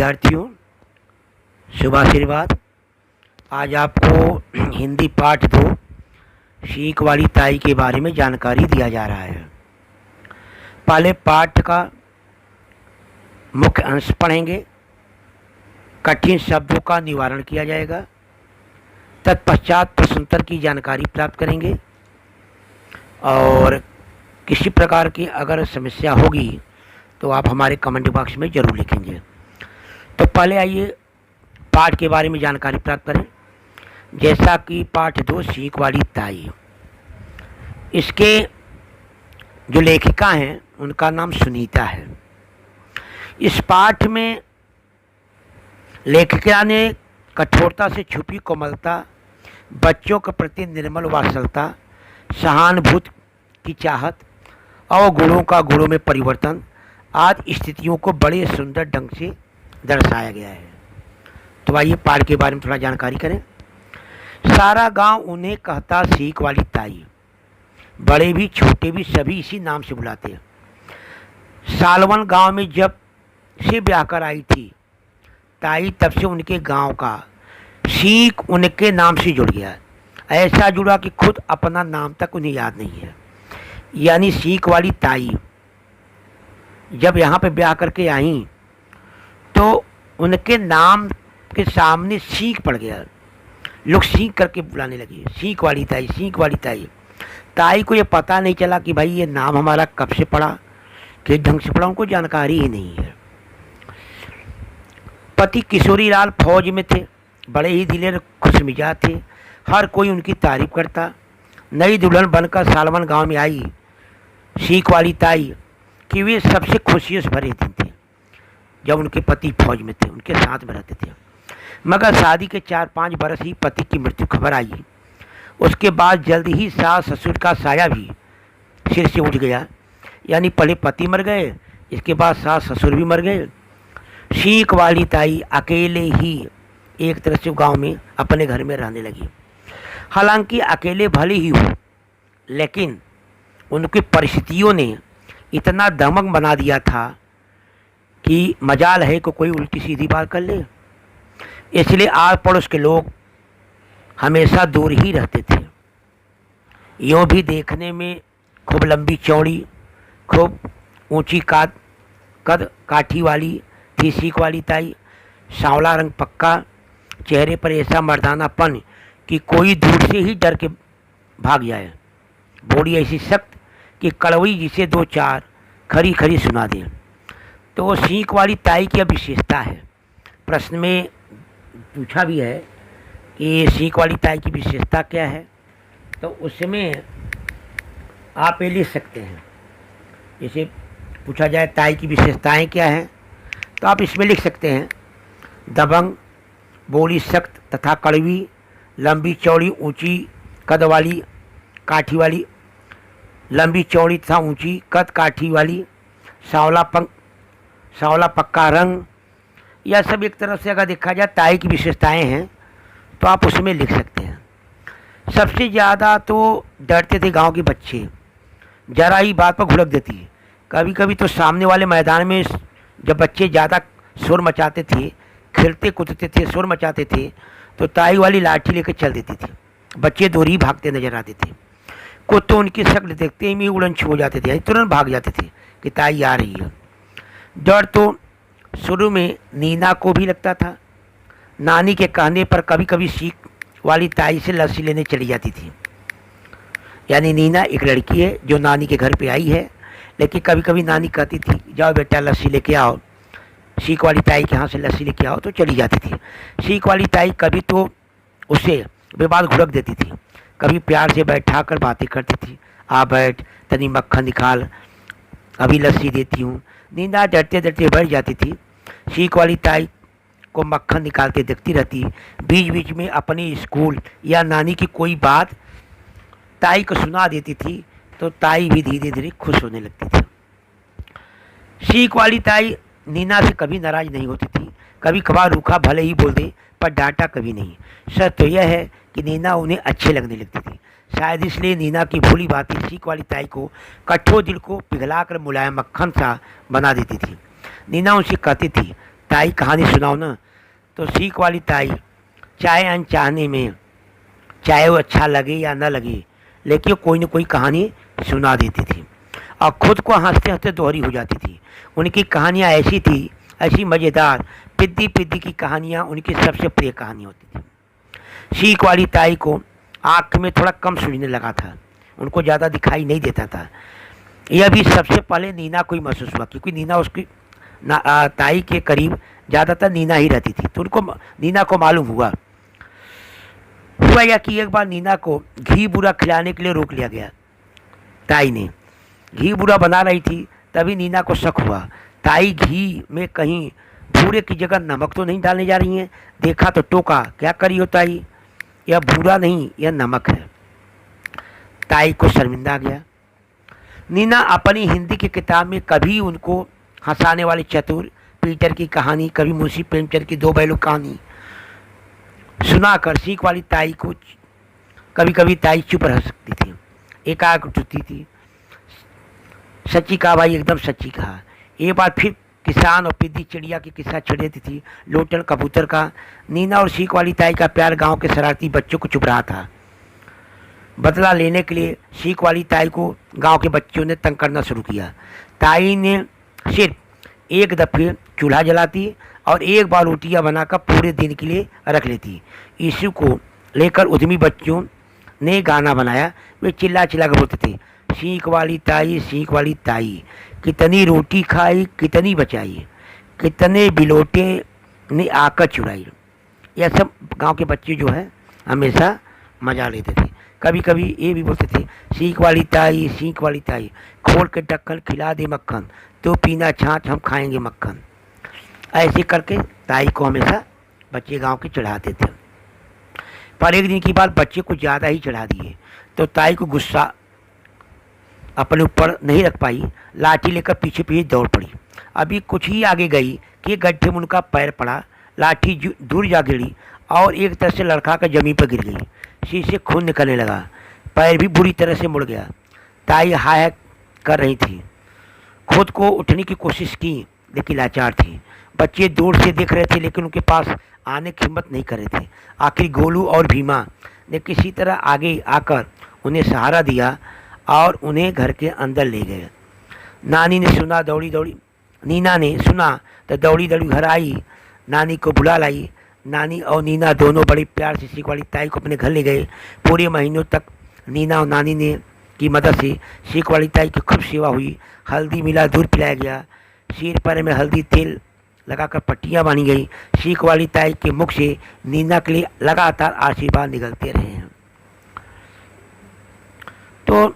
विद्यार्थियों, शुभ आशीर्वाद। आज आपको हिंदी पाठ 2 सीख वाली ताई के बारे में जानकारी दिया जा रहा है। पहले पाठ का मुख्य अंश पढ़ेंगे, कठिन शब्दों का निवारण किया जाएगा, तत्पश्चात प्रश्नोत्तर की जानकारी प्राप्त करेंगे और किसी प्रकार की अगर समस्या होगी तो आप हमारे कमेंट बॉक्स में ज़रूर लिखेंगे। तो पहले आइए पाठ के बारे में जानकारी प्राप्त करें। जैसा कि पाठ 2 सीख वाली ताई, इसके जो लेखिका हैं उनका नाम सुनीता है। इस पाठ में लेखिका ने कठोरता से छुपी कोमलता, बच्चों के प्रति निर्मल वात्सल्यता, सहानुभूति की चाहत, अवगुणों का गुणों में परिवर्तन आदि स्थितियों को बड़े सुंदर ढंग से दर्शाया गया है। तो आइए पाठ के बारे में थोड़ा जानकारी करें। सारा गांव उन्हें कहता सीख वाली ताई, बड़े भी छोटे भी सभी इसी नाम से बुलाते हैं। सालवन गांव में जब से ब्याह कर आई थी ताई, तब से उनके गांव का सीख उनके नाम से जुड़ गया। ऐसा जुड़ा कि खुद अपना नाम तक उन्हें याद नहीं है। यानी सीख वाली ताई जब यहाँ पे ब्याह करके आई तो उनके नाम के सामने सीख पड़ गया। लोग सीख करके बुलाने लगे, सीख वाली ताई, सीख वाली ताई। ताई को ये पता नहीं चला कि भाई ये नाम हमारा कब से पड़ा, किस ढंग से पड़ा, उनको जानकारी ही नहीं है। पति किशोरी लाल फौज में थे, बड़े ही दिलेर खुशमिजाज थे, हर कोई उनकी तारीफ करता। नई दुल्हन बनकर सालवन गांव में आई सीख वाली ताई कि वे सबसे खुशियों से भरे दिन थे जब उनके पति फौज में थे, उनके साथ में रहते थे। मगर शादी के 4-5 बरस ही पति की मृत्यु खबर आई। उसके बाद जल्द ही सास ससुर का साया भी सिर से उठ गया। यानी पहले पति मर गए, इसके बाद सास ससुर भी मर गए। सीख वाली ताई अकेले ही एक तरह से गांव में अपने घर में रहने लगी। हालांकि अकेले भले ही हो, लेकिन उनकी परिस्थितियों ने इतना दमक बना दिया था कि मजाल है कि कोई उल्टी सीधी बात कर ले। इसलिए आस पड़ोस के लोग हमेशा दूर ही रहते थे। यूँ भी देखने में खूब लंबी चौड़ी, खूब ऊंची कद काठी वाली थी सीख वाली ताई। सांवला रंग पक्का, चेहरे पर ऐसा मर्दानापन कि कोई दूर से ही डर के भाग जाए। बॉडी ऐसी सख्त कि कड़वी जिसे 2-4 खरी खरी सुना दे। तो वो सीख वाली ताई की विशेषता है। प्रश्न में पूछा भी है कि सीख वाली ताई की विशेषता क्या है, तो उसमें आप ये लिख सकते हैं। जैसे पूछा जाए ताई की विशेषताएं क्या हैं, तो आप इसमें लिख सकते हैं दबंग, बोली सख्त तथा कड़वी, लंबी चौड़ी ऊंची कद वाली काठी वाली, लंबी चौड़ी तथा ऊंची कद काठी वाली, सांवला पक्का रंग। यह सब एक तरफ से अगर देखा जाए ताई की विशेषताएं हैं तो आप उसमें लिख सकते हैं। सबसे ज़्यादा तो डरते थे गांव के बच्चे, जरा ही बात पर घुड़क देती है। कभी कभी तो सामने वाले मैदान में जब बच्चे ज़्यादा शोर मचाते थे, खेलते कूदते थे, शोर मचाते थे, तो ताई वाली लाठी लेकर चल देती थी। बच्चे दूर ही भागते नजर आते थे। कुछ तो उनकी शक्ल देखते ही उड़न छू जाते थे, तुरंत भाग जाते थे कि ताई आ रही है। डर तो शुरू में नीना को भी लगता था। नानी के कहने पर कभी कभी सीख वाली ताई से लस्सी लेने चली जाती थी। यानी नीना एक लड़की है जो नानी के घर पे आई है, लेकिन कभी कभी नानी कहती थी जाओ बेटा लस्सी लेके आओ, सीख वाली ताई के यहाँ से लस्सी लेके आओ, तो चली जाती थी। सीख वाली ताई कभी तो उसे बेबाद घुड़क देती थी, कभी प्यार से बैठा कर बातें करती थी। आ बैठ, तनी मक्खन निकाल, अभी लस्सी देती हूँ। नींदा डरते डरते बढ़ जाती थी। सीख वाली ताई को मक्खन निकालते देखती रहती। बीच बीच में अपने स्कूल या नानी की कोई बात ताई को सुना देती थी, तो ताई भी धीरे धीरे खुश होने लगती थी। सीख वाली ताई नीना से कभी नाराज नहीं होती थी। कभी कभार रूखा भले ही बोल दे, पर डांटा कभी नहीं। सच तो यह है कि नीना उन्हें अच्छे लगने लगती थी। शायद इसलिए नीना की भोली बातें सीख वाली ताई को कठोर दिल को पिघलाकर मुलायम मक्खन सा बना देती थी। नीना उनसे कहती थी, ताई कहानी सुनाओ ना, तो सीख वाली ताई चाहे अनचाहने में, चाहे वो अच्छा लगे या ना लगे, लेकिन वो कोई न कोई कहानी सुना देती थी और खुद को हंसते हंसते दोहरी हो जाती थी। उनकी कहानियाँ ऐसी थी, ऐसी मज़ेदार, पिद्दी पिद्दी की कहानियाँ उनकी सबसे प्रिय कहानी होती थी। सीख वाली ताई को आँख में थोड़ा कम सूझने लगा था, उनको ज़्यादा दिखाई नहीं देता था। यह भी सबसे पहले नीना को ही महसूस हुआ, क्योंकि नीना उसकी ताई के करीब ज़्यादातर नीना ही रहती थी, तो उनको नीना को मालूम हुआ यह कि एक बार नीना को घी बूरा खिलाने के लिए रोक लिया गया। ताई ने घी बूरा बना रही थी, तभी नीना को शक हुआ ताई घी में कहीं भूरे की जगह नमक तो नहीं डालने जा रही हैं। देखा तो टोका, क्या करी हो ताई, यह भूरा नहीं, यह नमक है। ताई को शर्मिंदा गया। नीना अपनी हिंदी की किताब में कभी उनको हंसाने वाले चतुर पीटर की कहानी, कभी मुंशी प्रेमचंद की दो बैलों कहानी सुनाकर सीख वाली ताई को कभी कभी ताई चुप रह सकती थी, एकाग्र उठती थी। सच्ची कहा भाई, एकदम सच्ची कहा। एक बार फिर किसान और पिद्दी चिड़िया की किस्सा छेड़ देती थी, लोटन कबूतर का। नीना और सीख वाली ताई का प्यार गांव के शरारती बच्चों को चुप रहा था। बदला लेने के लिए सीख वाली ताई को गांव के बच्चों ने तंग करना शुरू किया। ताई ने सिर्फ एक दफ़े चूल्हा जलाती और एक बार रोटियां बनाकर पूरे दिन के लिए रख लेती। इसी को लेकर उद्यमी बच्चों ने गाना बनाया। वे चिल्ला चिल्ला कर बोलते थे, सीख वाली ताई, सीख वाली ताई, कितनी रोटी खाई कितनी बचाई, कितने बिलोटे ने आकर चुराई। यह सब गांव के बच्चे जो है हमेशा मजा लेते थे। कभी कभी ये भी बोलते थे, सीख वाली ताई, सीख वाली ताई, खोल के ढक्कन खिला दे मक्खन, तो पीना छाछ हम खाएंगे मक्खन। ऐसे करके ताई को हमेशा बच्चे गांव के चढ़ाते थे। पर एक दिन की बात बच्चे को ज़्यादा ही चढ़ा दिए, तो ताई को गुस्सा अपने ऊपर नहीं रख पाई, लाठी लेकर पीछे पीछे दौड़ पड़ी। अभी कुछ ही आगे गई कि गड्ढे में उनका पैर पड़ा, लाठी दूर जा गिरी और एक तरह से लड़खा कर जमीन पर गिर गई। शीश से खून निकलने लगा, पैर भी बुरी तरह से मुड़ गया। ताई हाय कर रही थी, खुद को उठने की कोशिश की लेकिन लाचार थी। बच्चे दूर से देख रहे थे लेकिन उनके पास आने की हिम्मत नहीं कर रहे थे। आखिर गोलू और भीमा ने किसी तरह आगे आकर उन्हें सहारा दिया और उन्हें घर के अंदर ले गए। नानी ने सुना, दौड़ी दौड़ी नीना ने सुना तो दौड़ी दौड़ी घर आई, नानी को बुला लाई। नानी और नीना दोनों बड़े प्यार से सीख वाली ताई को अपने घर ले गए। पूरे महीनों तक नीना और नानी ने की मदद से सीख वाली ताई की खूब सेवा हुई। हल्दी मिला, दूध पिलाया गया, सिर पर में हल्दी तेल लगाकर पट्टियाँ बांधी गई। सीख वाली ताई के मुख से नीना के लिए लगातार आशीर्वाद निकलते रहे हैं। तो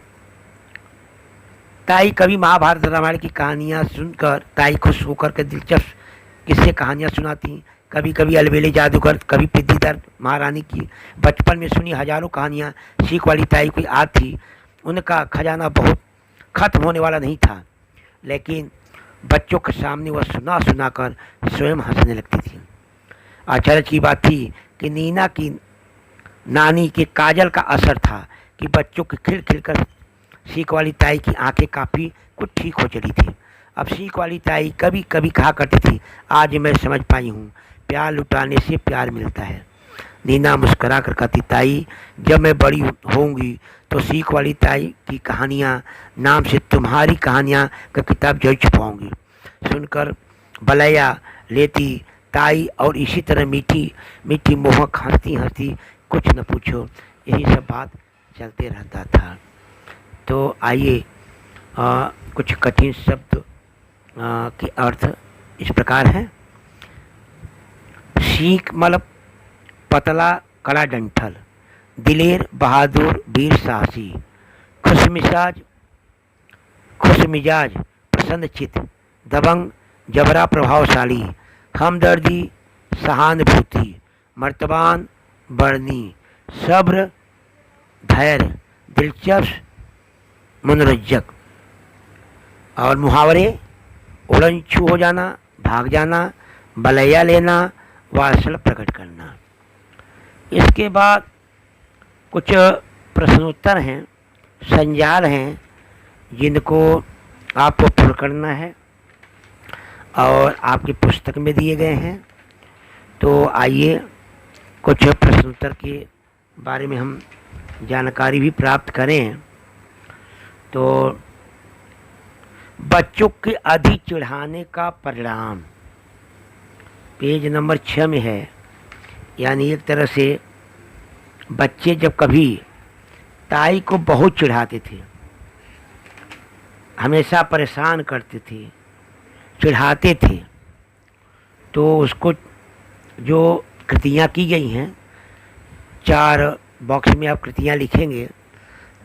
ताई कभी महाभारत रामायण की कहानियाँ सुनकर ताई खुश होकर के दिलचस्प किस्से कहानियाँ सुनाती। कभी कभी अलबेले जादूगर, कभी पिद्दीदार महारानी की बचपन में सुनी हजारों कहानियाँ सीख वाली ताई को याद थी। उनका खजाना बहुत खत्म होने वाला नहीं था, लेकिन बच्चों के सामने वह सुना सुना कर स्वयं हंसने लगती थी। आश्चर्य की बात थी कि नीना की नानी के काजल का असर था कि बच्चों की खिल खिल कर सीख वाली ताई की आंखें काफ़ी कुछ ठीक हो चली थी। अब सीख वाली ताई कभी कभी कहा करती थी, आज मैं समझ पाई हूँ, प्यार लुटाने से प्यार मिलता है। नीना मुस्करा कर कहती, ताई जब मैं बड़ी होंगी तो सीख वाली ताई की कहानियाँ नाम से तुम्हारी कहानियाँ का किताब जरूर छुपाऊँगी। सुनकर बलैया लेती ताई और इसी तरह मीठी मीठी मोहक हंसती हंसती कुछ न पूछो, यही सब बात चलते रहता था। तो आइए कुछ कठिन शब्द के अर्थ इस प्रकार हैं। सीख मतलब पतला कड़ा डंठल, दिलेर बहादुर वीर साहसी, खुश मिजाज प्रसन्न चित, दबंग जबरा प्रभावशाली, हमदर्दी सहानुभूति, मर्तबान बरनी, सब्र धैर्य, दिलचस्प मनोरंजक। और मुहावरे, उड़नछू हो जाना, भाग जाना, बलैया लेना, वात्सल्य प्रकट करना। इसके बाद कुछ प्रश्नोत्तर हैं, संजाल हैं, जिनको आपको पूर्ण करना है। और आपकी पुस्तक में दिए गए हैं। तो आइए कुछ प्रश्नोत्तर के बारे में हम जानकारी भी प्राप्त करें। तो बच्चों के अधिक चिढ़ाने का परिणाम पेज नंबर 6 में है। यानी एक तरह से बच्चे जब कभी ताई को बहुत चिढ़ाते थे, हमेशा परेशान करते थे, चिढ़ाते थे, तो उसको जो कृतियाँ की गई हैं, 4 बॉक्स में आप कृतियाँ लिखेंगे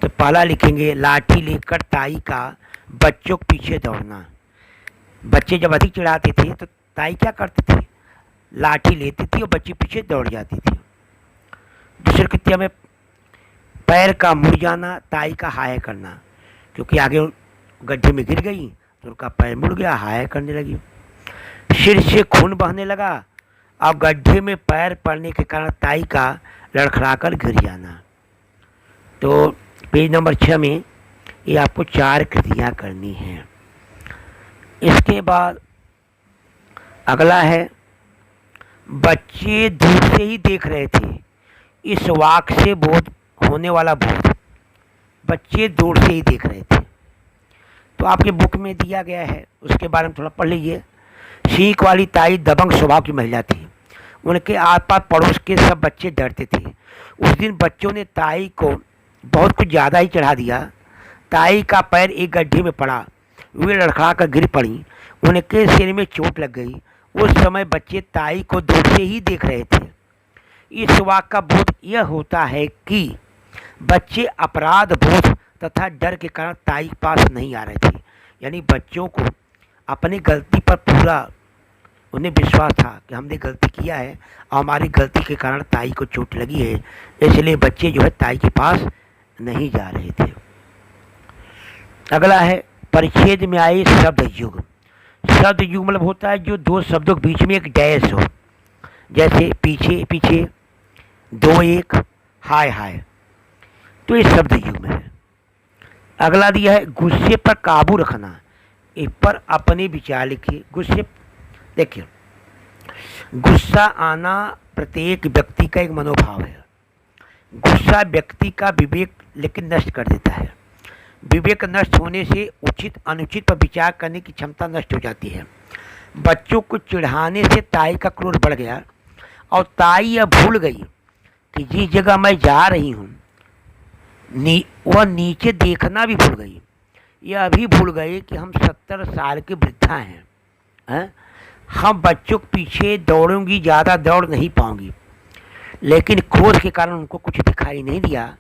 तो पहला लिखेंगे लाठी लेकर ताई का बच्चों के पीछे दौड़ना। बच्चे जब अधिक चिढ़ाते थे तो ताई क्या करती थी, लाठी लेती थी और बच्चे पीछे दौड़ जाती थी। दूसरी कृतिया में पैर का मुड़ जाना, ताई का हाय करना, क्योंकि आगे गड्ढे में गिर गई तो उनका पैर मुड़ गया, हाय करने लगी। सिर से खून बहने लगा और गड्ढे में पैर पड़ने के कारण ताई का लड़खड़ाकर गिर जाना। तो पेज नंबर 6 में ये आपको 4 कृतियाँ करनी हैं। इसके बाद अगला है बच्चे दूर से ही देख रहे थे, इस वाक्य से बोध होने वाला बोध। बच्चे दूर से ही देख रहे थे, तो आपके बुक में दिया गया है, उसके बारे में थोड़ा पढ़ लीजिए। सीख वाली ताई दबंग स्वभाव की महिला थी। उनके आसपास पड़ोस के सब बच्चे डरते थे। उस दिन बच्चों ने ताई को बहुत कुछ ज़्यादा ही चढ़ा दिया। ताई का पैर एक गड्ढे में पड़ा, वे लड़खड़ा कर गिर पड़ी, उनके सिर में चोट लग गई। उस समय बच्चे ताई को दूर से ही देख रहे थे। इस वाक्य का बोध यह होता है कि बच्चे अपराध बोध तथा डर के कारण ताई के पास नहीं आ रहे थे। यानी बच्चों को अपनी गलती पर पूरा उन्हें विश्वास था कि हमने गलती किया है और हमारी गलती के कारण ताई को चोट लगी है, इसलिए बच्चे जो है ताई के पास नहीं जा रहे थे। अगला है परिच्छेद में आए शब्द युग। शब्द युग मतलब होता है जो 2 शब्दों के बीच में एक डैश हो, जैसे पीछे पीछे, 2-1, हाय हाय, तो ये शब्द युग में है। अगला दिया है गुस्से पर काबू रखना। इस पर अपने विचार लिखिए। गुस्से, देखिए गुस्सा आना प्रत्येक व्यक्ति का एक मनोभाव है। गुस्सा व्यक्ति का विवेक लेकिन नष्ट कर देता है। विवेक नष्ट होने से उचित अनुचित पर विचार करने की क्षमता नष्ट हो जाती है। बच्चों को चिढ़ाने से ताई का क्रोध बढ़ गया और ताई यह भूल गई कि जिस जगह मैं जा रही हूँ वह नीचे देखना भी भूल गई। यह भी भूल गए कि हम 70 साल के वृद्धा हैं। हम बच्चों के पीछे दौड़ूंगी, ज़्यादा दौड़ नहीं पाऊंगी, लेकिन क्रोध के कारण उनको कुछ दिखाई नहीं दिया।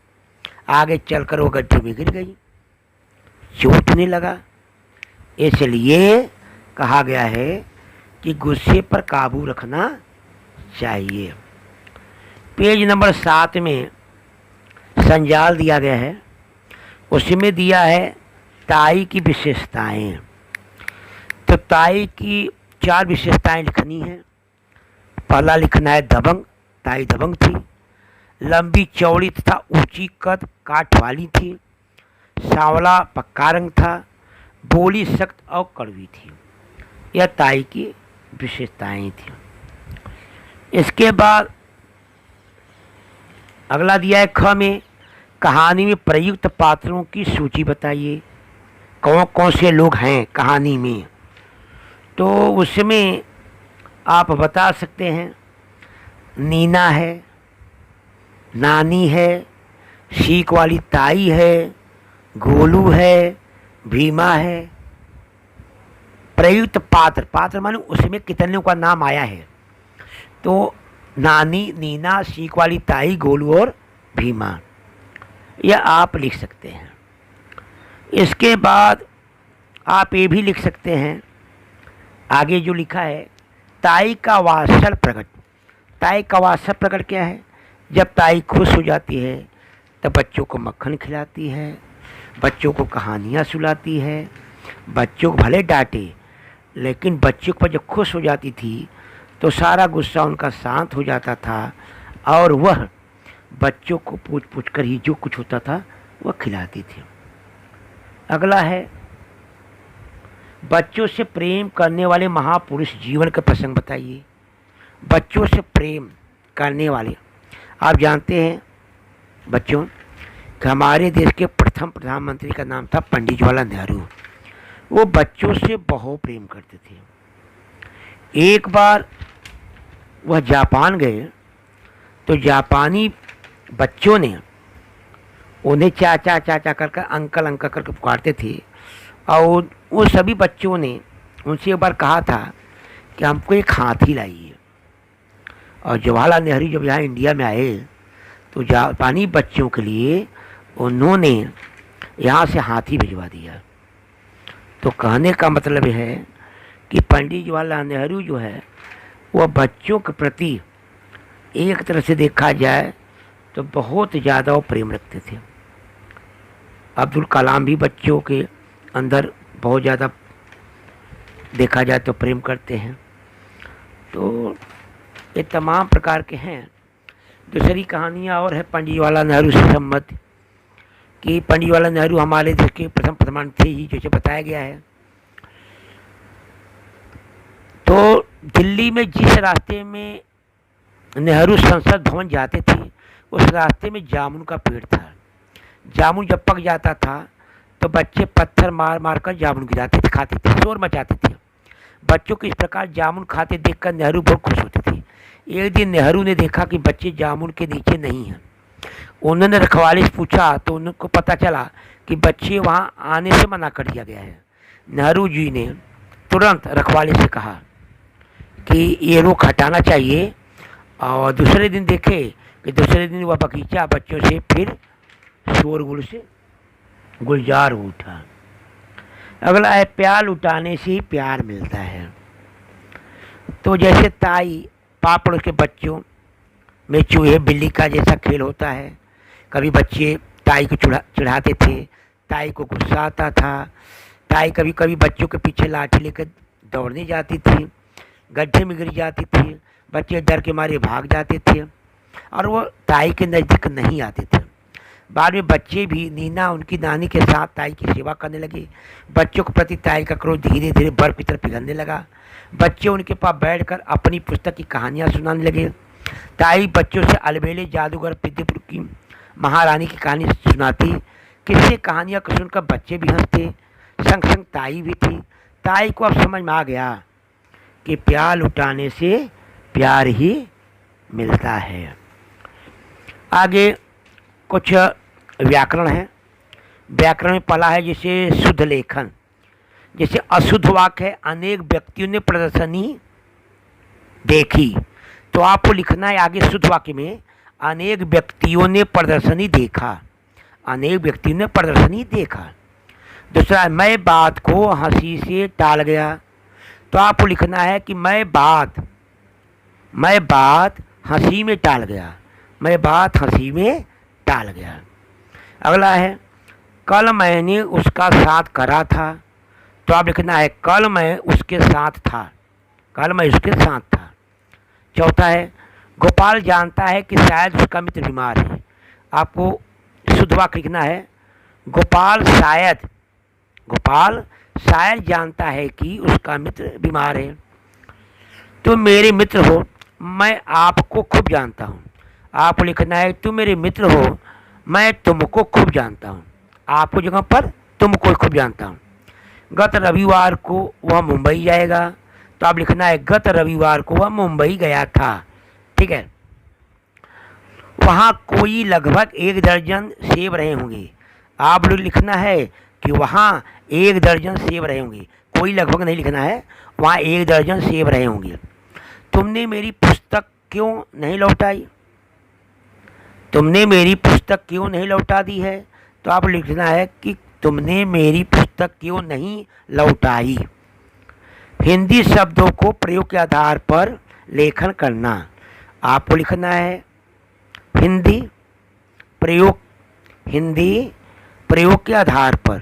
आगे चलकर वो गड्ढे में गिर गई, चोटने लगा। इसलिए कहा गया है कि गुस्से पर काबू रखना चाहिए। पेज नंबर 7 में संजाल दिया गया है, उसमें दिया है ताई की विशेषताएं। तो ताई की 4 विशेषताएं लिखनी है। पहला लिखना है दबंग। ताई दबंग थी, लंबी चौड़ी तथा ऊंची कद काठ वाली थी, सांवला पक्का रंग था, बोली सख्त और कड़वी थी। यह ताई की विशेषताएं थी। इसके बाद अगला दिया है ख में कहानी में प्रयुक्त पात्रों की सूची बताइए। कौन कौन से लोग हैं कहानी में, तो उसमें आप बता सकते हैं नीना है, नानी है, सीख वाली ताई है, गोलू है, भीमा है। प्रयुक्त पात्र, पात्र माने उसमें कितने का नाम आया है, तो नानी, नीना, सीख वाली ताई, गोलू और भीमा, यह आप लिख सकते हैं। इसके बाद आप ये भी लिख सकते हैं आगे जो लिखा है ताई का वात्सल प्रकट। ताई का वात्सल प्रकट क्या है? जब ताई खुश हो जाती है तब बच्चों को मक्खन खिलाती है, बच्चों को कहानियाँ सुनाती है, बच्चों को भले डांटे लेकिन बच्चों पर जब खुश हो जाती थी तो सारा गुस्सा उनका शांत हो जाता था और वह बच्चों को पूछ पूछ कर ही जो कुछ होता था वह खिलाती थी। अगला है बच्चों से प्रेम करने वाले महापुरुष जीवन के प्रसंग बताइए। बच्चों से प्रेम करने वाले, आप जानते हैं बच्चों कि हमारे देश के प्रथम प्रधानमंत्री का नाम था पंडित जवाहरलाल नेहरू। वो बच्चों से बहुत प्रेम करते थे। एक बार वह जापान गए तो जापानी बच्चों ने उन्हें चाचा चाचा कर अंकल अंकल करके पुकारते थे, और वो सभी बच्चों ने उनसे एक बार कहा था कि हमको एक हाथी लाइए। और जवाहरलाल नेहरू जब यहाँ इंडिया में आए तो जापानी बच्चों के लिए उन्होंने यहाँ से हाथी भिजवा दिया। तो कहने का मतलब है कि पंडित जवाहरलाल नेहरू जो है वह बच्चों के प्रति एक तरह से देखा जाए तो बहुत ज़्यादा वो प्रेम रखते थे। अब्दुल कलाम भी बच्चों के अंदर बहुत ज़्यादा देखा जाए तो प्रेम करते हैं। तो ये तमाम प्रकार के हैं। दूसरी कहानियाँ और है पंडित जवाहरलाल नेहरू से संबंधित कि पंडित जवाहरलाल नेहरू हमारे देश के प्रथम प्रधानमंत्री ही जैसे बताया गया है। तो दिल्ली में जिस रास्ते में नेहरू संसद भवन जाते थे उस रास्ते में जामुन का पेड़ था। जामुन जब पक जाता था तो बच्चे पत्थर मार मार कर जामुन गिराते थे, खाते थे, शोर मचाते थे। बच्चों को इस प्रकार जामुन खाते देखकर नेहरू बहुत खुश होते थे। एक दिन नेहरू ने देखा कि बच्चे जामुन के नीचे नहीं हैं। उन्होंने रखवाले से पूछा तो उनको पता चला कि बच्चे वहाँ आने से मना कर दिया गया है। नेहरू जी ने तुरंत रखवाले से कहा कि ये रोक हटाना चाहिए, और दूसरे दिन देखे कि दूसरे दिन वह बगीचा बच्चों से फिर शोरगुल से गुलजार उठा। अगला है प्यार लुटाने से ही प्यार मिलता है। तो जैसे ताई पापड़ के बच्चों में चूहे बिल्ली का जैसा खेल होता है। कभी बच्चे ताई को चिढ़ाते थे, ताई को गुस्सा आता था, ताई कभी कभी बच्चों के पीछे लाठी लेकर दौड़ने जाती थी, गड्ढे में गिर जाती थी, बच्चे डर के मारे भाग जाते थे और वो ताई के नज़दीक नहीं आते थे। बाद में बच्चे भी नीना उनकी नानी के साथ ताई की सेवा करने लगे। बच्चों के प्रति ताई का क्रोध धीरे धीरे बर्फ की तरह पिघलने लगा। बच्चे उनके पास बैठकर अपनी पुस्तक की कहानियाँ सुनाने लगे। ताई बच्चों से अलबेले जादूगर विद्युपुर की महारानी की कहानी सुनाती। किस्से कहानियाँ को सुनकर बच्चे भी हंसते, संग संग ताई भी थी। ताई को अब समझ में आ गया कि प्यार लुटाने से प्यार ही मिलता है। आगे कुछ व्याकरण है। व्याकरण में पहला है जैसे शुद्ध लेखन। जैसे अशुद्ध वाक्य है अनेक व्यक्तियों ने प्रदर्शनी देखी, तो आपको लिखना है आगे शुद्ध वाक्य में अनेक व्यक्तियों ने प्रदर्शनी देखा। अनेक व्यक्तियों ने प्रदर्शनी देखा। दूसरा, मैं बात को हंसी से टाल गया, तो आपको लिखना है कि मैं बात हंसी में टाल गया। मैं बात हंसी में टाल गया। अगला है कल मैंने उसका साथ करा था, तो आप लिखना है कल मैं उसके साथ था। कल मैं उसके साथ था। चौथा है गोपाल जानता है कि शायद उसका मित्र बीमार है। आपको शुद्ध वाक्य लिखना है गोपाल शायद जानता है कि उसका मित्र बीमार है। तुम मेरे मित्र हो, मैं आपको खूब जानता हूँ। आपको लिखना है तुम मेरे मित्र हो, मैं तुमको खूब जानता हूँ। आपको जगह पर तुमको खूब जानता हूँ। गत रविवार को वह मुंबई जाएगा, तो आप लिखना है गत रविवार को वह मुंबई गया था। ठीक है। वहाँ कोई लगभग 1 दर्जन सेब रहे होंगे। आप लोग लिखना है कि वहाँ 1 दर्जन सेब रहे होंगे, कोई लगभग नहीं लिखना है, वहाँ 1 दर्जन सेब रहे होंगे। तुमने मेरी पुस्तक क्यों नहीं लौटाई? तुमने मेरी पुस्तक क्यों नहीं लौटा दी है? तो आप लिखना है कि तुमने मेरी पुस्तक क्यों नहीं लौटाई। हिंदी शब्दों को प्रयोग के आधार पर लेखन करना। आपको लिखना है हिंदी प्रयोग के आधार पर।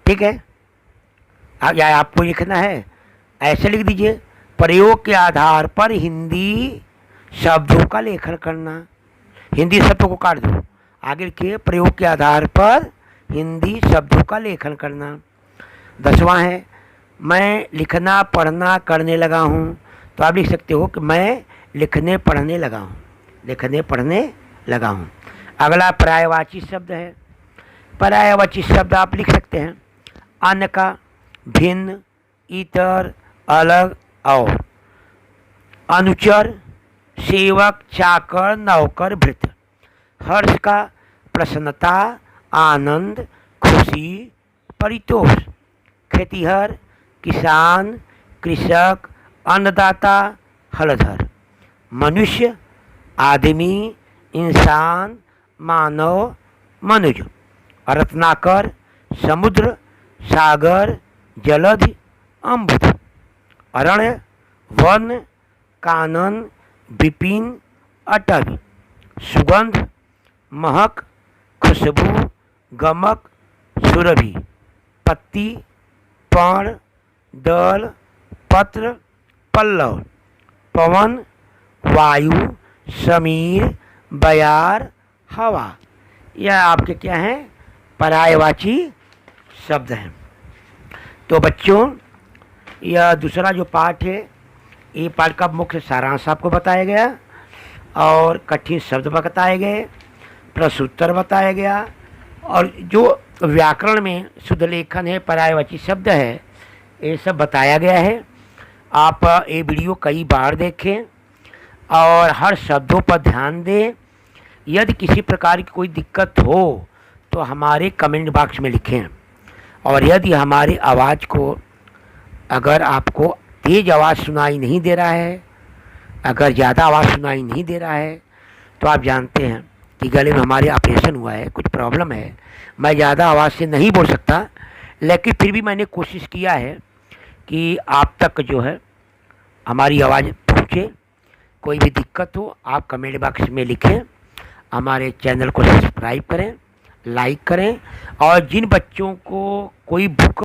ठीक है। या आपको लिखना है ऐसे लिख दीजिए प्रयोग के आधार पर हिंदी शब्दों का लेखन करना। हिंदी शब्दों को काट दो, आगे लिखिए प्रयोग के आधार पर हिंदी शब्दों का लेखन करना। 10वां है मैं लिखना पढ़ना करने लगा हूँ, तो आप लिख सकते हो कि मैं लिखने पढ़ने लगा हूँ, लिखने पढ़ने लगा हूँ। अगला पर्यायवाची शब्द है। पर्यायवाची शब्द आप लिख सकते हैं अन्य का, भिन्न, इतर, अलग, और। अनुचर, सेवक, चाकर, नौकर, भृत्य। हर्ष का, प्रसन्नता, आनंद, खुशी, परितोष। खेतिहर, किसान, कृषक, अन्नदाता, हलधर। मनुष्य, आदमी, इंसान, मानव, मनुज। रत्नाकर, समुद्र, सागर, जलधि, अम्बुध। अरण्य, वन, कानन, विपिन, अटवी। सुगंध, महक, खुशबू, गमक, सुरभि। पत्ती, पर्ण, दल, पत्र, पल्लव। पवन, वायु, समीर, बयार, हवा। यह आपके क्या हैं, पर्यायवाची शब्द हैं। तो बच्चों, यह दूसरा जो पाठ है, ये पाठ का मुख्य सारांश आपको बताया गया और कठिन शब्द बताए गए, प्रश्नोत्तर बताया गया, और जो व्याकरण में शुद्ध लेखन है, पर्यायवाची शब्द है, ये सब बताया गया है। आप ये वीडियो कई बार देखें और हर शब्दों पर ध्यान दें। यदि किसी प्रकार की कोई दिक्कत हो तो हमारे कमेंट बॉक्स में लिखें, और यदि हमारी आवाज़ को, अगर आपको तेज़ आवाज़ सुनाई नहीं दे रहा है, अगर ज़्यादा आवाज़ सुनाई नहीं दे रहा है, तो आप जानते हैं कि गले में हमारे ऑपरेशन हुआ है, कुछ प्रॉब्लम है। मैं ज़्यादा आवाज़ से नहीं बोल सकता, लेकिन फिर भी मैंने कोशिश किया है कि आप तक जो है हमारी आवाज़ पहुँचे। कोई भी दिक्कत हो आप कमेंट बॉक्स में लिखें। हमारे चैनल को सब्सक्राइब करें, लाइक करें, और जिन बच्चों को कोई बुक